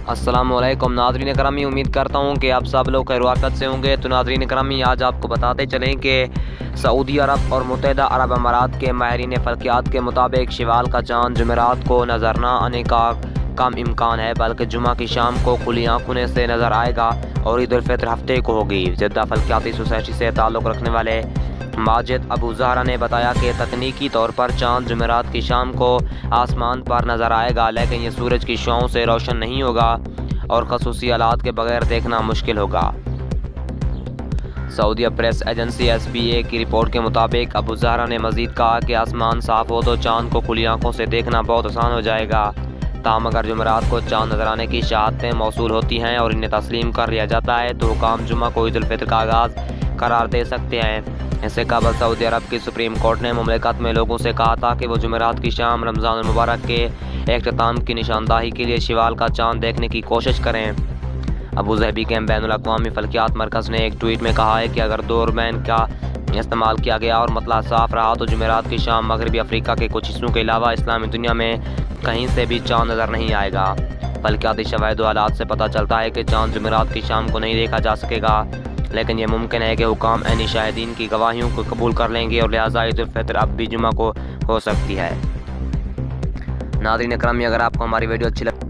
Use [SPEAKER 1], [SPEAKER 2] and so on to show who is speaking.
[SPEAKER 1] السلام علیکم ناظرین کرامی، امید کرتا ہوں کہ آپ سب لوگ خیر و عافیت سے ہوں گے۔ تو ناظرین کرامی، آج آپ کو بتاتے چلیں کہ سعودی عرب اور متحدہ عرب امارات کے ماہرین فلکیات کے مطابق شوال کا چاند جمعرات کو نظر نہ آنے کا کم امکان ہے، بلکہ جمعہ کی شام کو کھلی آنکھوں سے نظر آئے گا اور عید الفطر ہفتے کو ہوگی۔ جدہ فلکیاتی سوسائٹی سے تعلق رکھنے والے ماجد ابو زہرا نے بتایا کہ تکنیکی طور پر چاند جمعرات کی شام کو آسمان پر نظر آئے گا، لیکن یہ سورج کی شعاعوں سے روشن نہیں ہوگا اور خصوصی آلات کے بغیر دیکھنا مشکل ہوگا۔ سعودیہ پریس ایجنسی SPA کی رپورٹ کے مطابق ابو زہرا نے مزید کہا کہ آسمان صاف ہو تو چاند کو کھلی آنکھوں سے دیکھنا بہت آسان ہو جائے گا، تاہم اگر جمعرات کو چاند نظر آنے کی شہادتیں موصول ہوتی ہیں اور انہیں تسلیم کر لیا جاتا ہے تو حکام جمعہ کو عید الفطر کا آغاز قرار دے سکتے ہیں۔ اس سے قبل سعودی عرب کی سپریم کورٹ نے مملکت میں لوگوں سے کہا تھا کہ وہ جمعرات کی شام رمضان المبارک کے اختتام کی نشاندہی کے لیے شوال کا چاند دیکھنے کی کوشش کریں۔ ابو ظہبی کے بین الاقوامی فلکیات مرکز نے ایک ٹویٹ میں کہا ہے کہ اگر دوربین کا استعمال کیا گیا اور مطلع صاف رہا تو جمعرات کی شام مغربی افریقہ کے کچھ حصوں کے علاوہ اسلامی دنیا میں کہیں سے بھی چاند نظر نہیں آئے گا۔ فلکیاتی شواہد و حالات سے پتہ چلتا ہے کہ چاند جمعرات کی شام کو نہیں دیکھا جا سکے گا، لیکن یہ ممکن ہے کہ حکام عینی شاہدین کی گواہیوں کو قبول کر لیں گے اور لہٰذا عید الفطر اب بھی جمعہ کو ہو سکتی ہے۔ ناظرین اکرامی، اگر آپ کو ہماری ویڈیو اچھی لگے